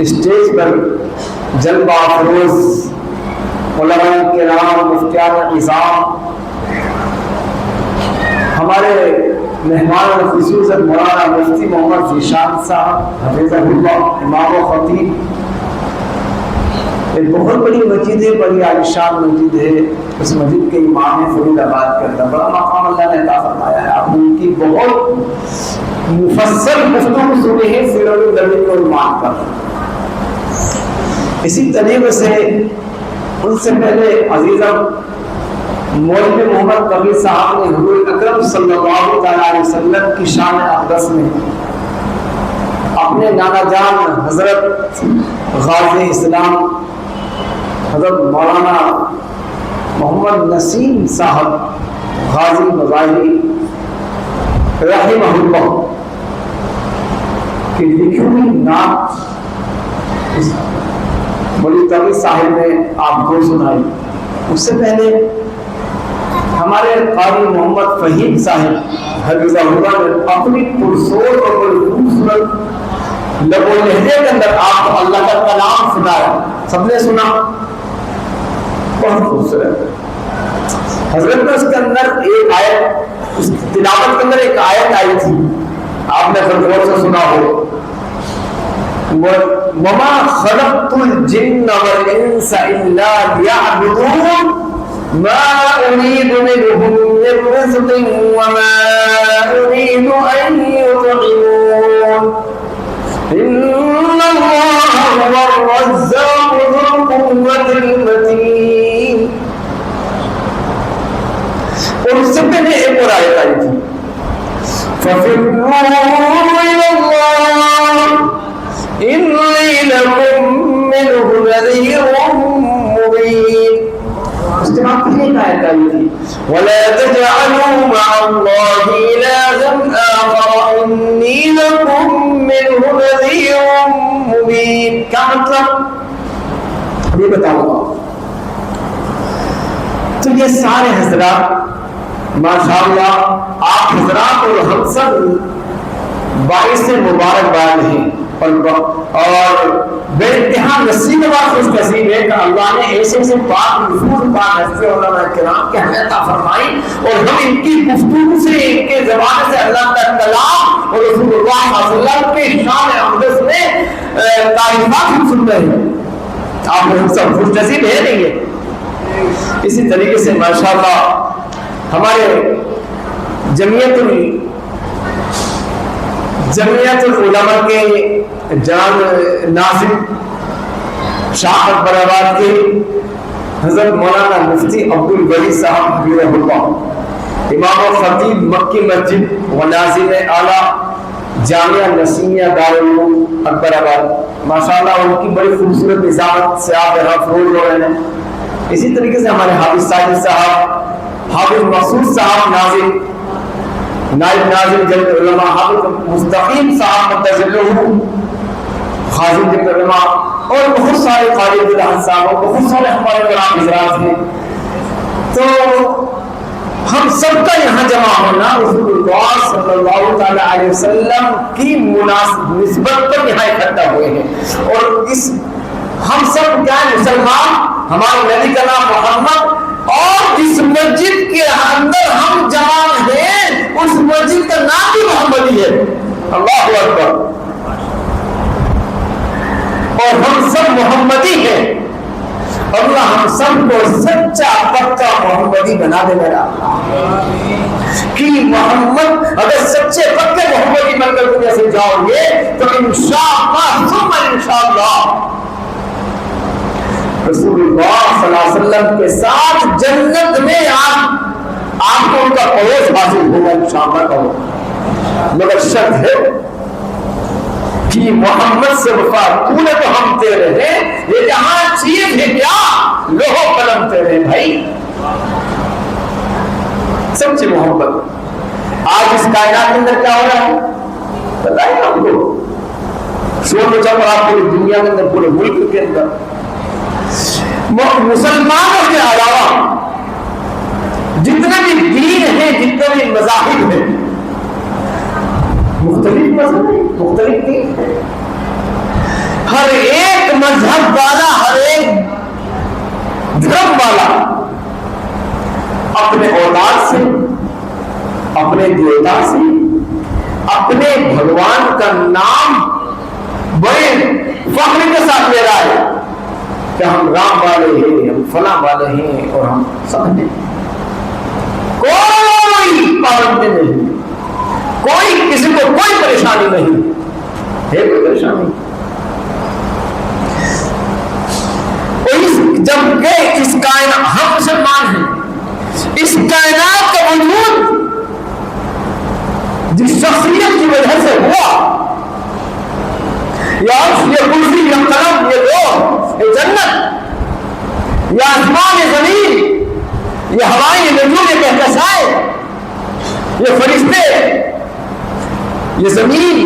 Stage پر جلوہ افروز علماء کرام، مفتیان نظام، ہمارے مہمان خصوصاً مولانا مفتی محمد ذیشان صاحب حفظہ اللہ، امام و خطیب، ایک بہت بڑی مسجد ہے، بڑی عالیشان مسجد ہے، اس مسجد کے امام ہیں فرید آباد کے اندر، بڑا مقام اللہ نے عطا فرمایا ہے۔ آپ نے ان کی بہت مفصل گفتگو سنی ہے سیرت النبی کے عنوان پر۔ اسی طریقے سے ان سے پہلے عزیزم مولوی محمد کبیر صاحب نے حضور اکرم صلی اللہ علیہ وسلم کی شان اقدس میں اپنے نانا جان حضرت غازی اسلام حضرت مولانا محمد نسیم صاحب غازی مظاہری رحمہ اللہ کی لکھی ہوئی نعت مولوی کبیر صاحب نے آپ کو سنائی۔ اس سے پہلے ہمارے قاری محمد فہیم صاحب حفظہ اللہ نے اپنی پرسور اور بڑی خوبصورت لب و لہجے کے اندر آپ کو اللہ کا کلام سنایا، سب نے سنا، بہت خوبصورت۔ حضرت نے اس کے اندر ایک آیت، اس تلاوت کے اندر ایک آیت آئی تھی، آپ نے غور سے سنا ہو، وَمَا خَلَقْتُ الْجِنَّ وَالْإِنسَ إِلَّا لِيَعْبُدُونَ مَا أُرِيدُ مِنْهُمْ مِنْ رِزْقٍ وَمَا أُرِيدُ أَنْ يُطْعِمُونَ إِنَّ اللَّهَ هُوَ الرَّزَّاقُ ذُو الْقُوَّةِ الْمَتِينُ۔ اور اس سے پہلے ایک اور آیت آئی تھی، فَفِرُّوا إِلَى اللَّهِ إِنِّي لَكُمْ مِنْهُ نَذِيرٌ مُبِينٌ۔ اس کے بعد پھر ایک آیت آئی تھی، وَلَا تَجْعَلُوا مَعَ اللَّهِ إِلَٰهًا آخَرَ إِنِّي لَكُمْ مِنْهُ نَذِيرٌ مُبِينٌ۔ کیا مطلب ابھی بتاؤں گا۔ تو یہ سارے حضرات ماشاءاللہ آپ حضرات اور ہم سب باعث مبارکباد ہیں، اور بے انتہا نصیب و خوش نصیب ہے کہ اللہ نے ایسے ایسے پاک نفوذ پاک ہستے علماء کرام کے ہمیں عطا فرمائی، اور ہم ان کی گفتگو سے، ان کے زبان سے اللہ کا کلام اور رسول اللہ صلی اللہ علیہ وسلم کے شان اقدس میں تعریفات ہم سن رہے ہیں۔ آپ ہم سب خوش نصیب ہے نہیں ہے۔ اسی طریقے سے ماشاءاللہ ہمارے جمعیت العلماء کے جان ناظم شاہ اکبر آباد کے حضرت مولانا مفتی عبد الولی صاحب حفظہ اللہ، امام و خطیب مکی مسجد و ناظم اعلیٰ جامعہ نسیمیہ دارالعلوم اکبر آباد، ماشاءاللہ ان کی بڑی خوبصورت نظامت سے آپ یہاں فروغ ہو رہے ہیں۔ اسی طریقے سے ہمارے حافظ ساجد صاحب، حافظ مسعود صاحب ناظم، نائب ناظم جمع علماء حافظ مستقیم صاحب متجلہ خازن جمع علماء، اور بہت سارے قاری عبدالحق صاحب، بہت سارے ہمارے کرام حضرات ہیں۔ تو ہم سب کا یہاں جمع ہونا رسول اللہ صلی اللہ تعالی علیہ وسلم کی نسبت پر یہاں اکٹھا ہوئے ہیں، اور اس ہم سب کیا مسلمان، ہمارے نبی کا نام محمد، اور جس مسجد کے اندر ہم جمع ہیں اس مسجد کا نام بھی محمدی ہے۔ اللہ اکبر۔ اور ہم سب محمدی ہیں، اللہ ہم سب کو سچا پکا محمدی بنا دے میرا کہ محمد اگر سچے پکے محمدی بن کر دنیا سے جاؤ گے تو انشاءاللہ ثم انشاءاللہ رسول اللہ صلی اللہ علیہ وسلم کے ساتھ جنت میں آپ کو ان کا پڑوس حاصل ہوگا انشاءاللہ کہو۔ مگر شرط ہے کہ محمد سے وفا تو نے تو ہم تیرے ہیں، یہ جہاں چیز ہے کیا لوہ قلم تیرے بھائی، سچی محبت۔ آج اس کائنات کے اندر کیا ہو رہا ہے بتائیں ہم کو، شور مچا پر آپ پوری دنیا کے اندر، پورے ملک کے اندر مسلمانوں کے علاوہ جتنے بھی دین ہیں، جتنے بھی مذاہب ہیں، مختلف مذہب ہیں، مختلف دین ہیں، ہر ایک مذہب والا، ہر ایک دھرم والا اپنے اولاد سے، اپنے دیوتا سے، اپنے بھگوان کا نام بڑے فخر کے ساتھ لے رہا ہے کہ ہم رام والے ہیں، ہم فلاں والے ہیں، اور ہم سب ہیں. کوئی پابندی نہیں، کوئی کسی کو کوئی پریشانی نہیں ہے، کوئی پریشانی. جب کہ اس کائنات، ہم مسلمان ہیں، اس کائنات کا وجود جس شخصیت کی وجہ سے ہوا، یا یہ کرسی، یہ قلم، یہ روح، یہ جنت، یہ آسمان، یہ زمین، یہ ہوائیں، یہ نجوم، یہ کہکشائیں، یہ فرشتے، یہ زمین،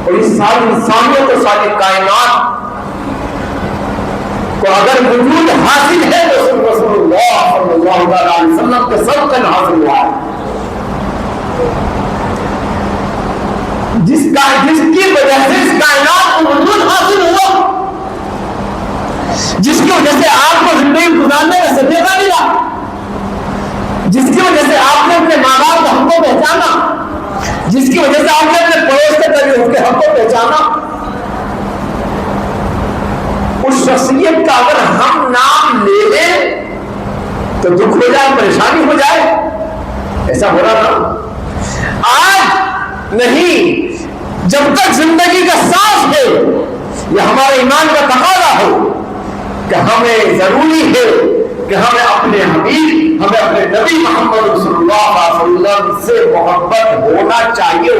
اور یہ ساری انسانیت اور ساری کائنات کو اگر وجود حاصل ہے تو صرف رسول اللہ صلی اللہ علیہ وسلم کے سب کا حاصل ہوا ہے. جس کی وجہ سے اس کائنات کو وجود حاصل ہوا، جس کی وجہ سے آپ کو زندگی گزارنے کا سلیقہ ملا، جس کی وجہ سے آپ نے اپنے ماں باپ کے حق کو پہچانا، جس کی وجہ سے آپ نے اپنے پڑوس کے قریب اس کے حق کو پہچانا، اس شخصیت کا اگر ہم نام لے لیں تو دکھ ہو جائے، پریشانی ہو جائے. ایسا ہو رہا تھا، آج نہیں. جب تک زندگی کا سانس ہے، یہ ہمارے ایمان کا تقاضا ہو کہ ہمیں ضروری ہے کہ ہمیں اپنے حبیب، ہمیں اپنے نبی محمد رسول اللہ صلی اللہ علیہ وسلم سے محبت ہونا چاہیے.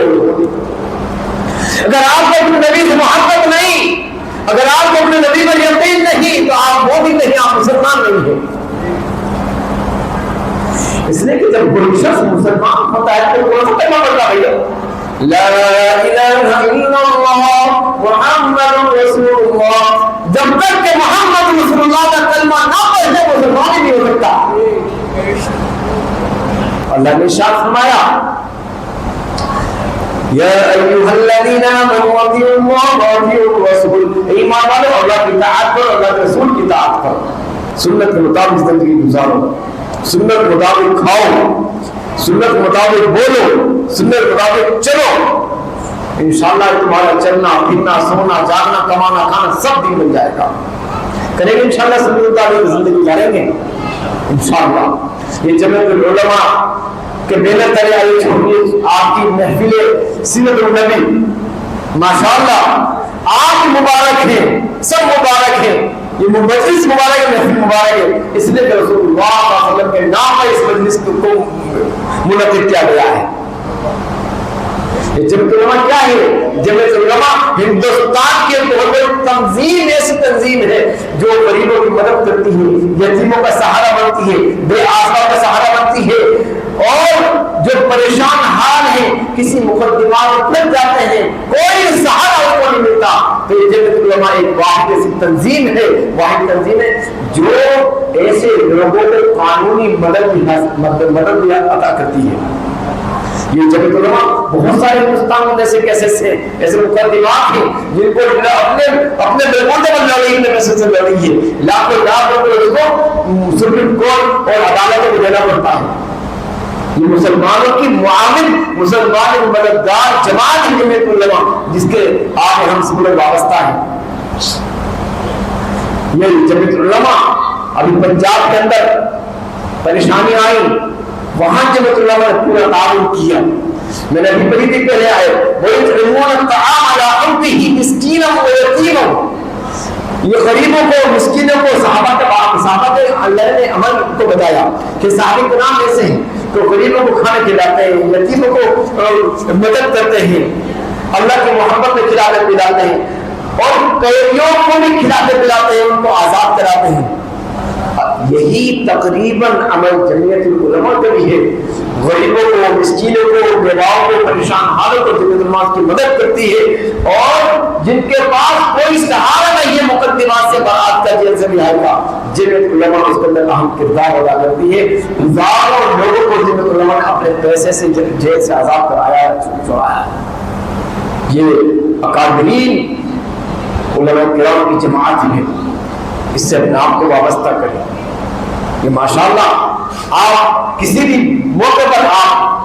اگر آپ کو اپنے نبی سے محبت نہیں، اگر آپ کو اپنے نبی پر یقین نہیں، تو آپ وہ بھی نہیں، آپ مسلمان نہیں ہیں. اس لیے کہ جب کوئی شخص مسلمان ہوتا ہے تو کون سا کلمہ پڑھتا ہے؟ لا الہ الا اللہ محمد رسول اللہ. جب تک کہ محمد رسول اللہ کا کلمہ نہ پڑھے مسلمان ہی نہیں ہو سکتا. اللہ نے ارشاد فرمایا، یا ایھا الذین آمنوا اطیعوا اللہ واطیعوا الرسول. ایمان والو، اللہ کی اطاعت کرو، اللہ کے رسول کی اطاعت کرو. سنت کے مطابق زندگی گزارو، سنت کے مطابق کھاؤ، سنت کے مطابق بولو، سنت کے مطابق چلو. انشاءاللہ تمہارا چلنا پھرنا سونا جاگنا کمانا کھانا سب دن بن جائے گا. کریں گے انشاءاللہ سنت کے مطابق زندگی گزاریں گے انشاءاللہ. یہ جمعیت العلماء کہ محنت کرے آئی چھوڑیے آپ کی محفل سیرت النبی، ماشاءاللہ آپ مبارک ہیں، سب مبارک ہیں. یہ مجلس مبارک ہے، محفل مبارک ہے، اس لیے کہ رسول اللہ صلی اللہ علیہ وسلم کے نام پر اس مجلس کو منعقد کیا گیا ہے. یہ جمعیت العلماء کیا ہے؟ جمعیت العلماء ہندوستان کی بہت بڑی تنظیم، ایسی تنظیم ہے جو غریبوں کی مدد کرتی ہے، یتیموں کا سہارا بنتی ہے، بے آسرا کا سہارا بنتی ہے، اور جو پریشان حال ہیں کسی مقدمات میں پھنس جاتے ہیں، کوئی سہارا ان کو نہیں ملتا. تو یہ جمعیت العلماء ایک واحد ایسی تنظیم ہے، واحد تنظیم ہے جو ایسے لوگوں کو قانونی مدد عطا کرتی ہے. یہ جمعیت العلماء بہت سارے ہندوستان میں ایسے کیسز ہیں، ایسے مقدمات ہیں جن کو اپنے بلبوتے پر لڑائی میں پیسے سے لڑی ہے، لاکھوں لاکھ روپے اس کو سپریم کورٹ اور عدالتوں کو دینا پڑتا ہے. یہ مسلمانوں کی معاون، مسلمانوں کی مددگار جماعت ہے جمعیت العلماء، جس کے آگے ہم سب لوگ وابستہ ہیں. یہ جمعیت العلماء ابھی پنجاب کے اندر پریشانی آئی، وہاں جمعیت العلماء نے پورا تعاون کیا. میں نے ابھی بڑی دن پہلے آئے، وَيُطْعِمُونَ الطَّعَامَ عَلَىٰ حُبِّهِ مِسْكِينًا وَيَتِيمًا. یہ غریبوں کو، مسکینوں کو، صحابہ کے اللہ نے عمل کو بتایا کہ صحابہ کرام ایسے ہیں تو غریبوں کو کھانا کھلاتے ہیں، یتیموں کو مدد کرتے ہیں، اللہ کی محبت میں کھلاتے پلاتے ہیں، اور قیدیوں کو بھی کھلاتے پلاتے ہیں، ان کو آزاد کراتے ہیں. یہی تقریباً عمل جمعیت العلماء کا بھی ہے. غریبوں کو، مسکینوں کو، بیواؤں کو، پریشان حالوں کو جمعیت العلماء کی مدد کرتی ہے، اور جن کے پاس کوئی سہارا نہیں ہے مقدمات سے برات کا، جیل سے رہائی کا، جمعیت العلماء اس کے اندر اہم کردار ادا کرتی ہے. ہزاروں لوگوں کو جمعیت العلماء نے اپنے پیسے سے جیل سے آزاد کرایا ہے، چھڑایا ہے. یہ اکابرین علماء کرام کی جماعت ہے، اس سے اپنے آپ کو وابستہ کریں. یہ ماشاءاللہ آپ کسی بھی موقع پر آپ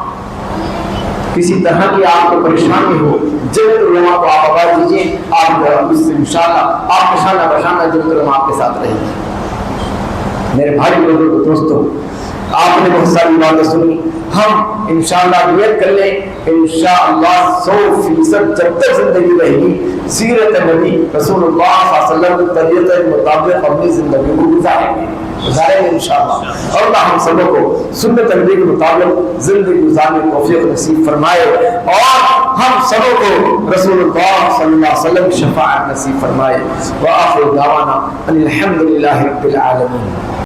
کسی طرح کی آپ کو پریشانی ہو، جمعیت علماء کو آپ آواز دیجیے، آپ اس سے انشاءاللہ آپ کے شانہ بشانہ جمعیت علماء آپ کے ساتھ رہے گی. میرے بھائی لوگوں دوستوں، آپ نے بہت ساری باتیں سنی. ہم انشاءاللہ نیت کر لیں انشاءاللہ 100% جب تک زندگی رہے گی سیرت نبی رسول اللہ صلی اللہ علیہ وسلم کی تربیت کے مطابق اپنی زندگی کو گزاریں گے انشاءاللہ. اور اللہ ہم سب کو سنت نبی کے مطابق زندگی گزارنے کی توفیق نصیب فرمائے اور ہم سب کو رسول اللہ صلی اللہ علیہ وسلم کی شفاعت نصیب فرمائے. وآخر دعوانا ان الحمد للہ رب العالمین.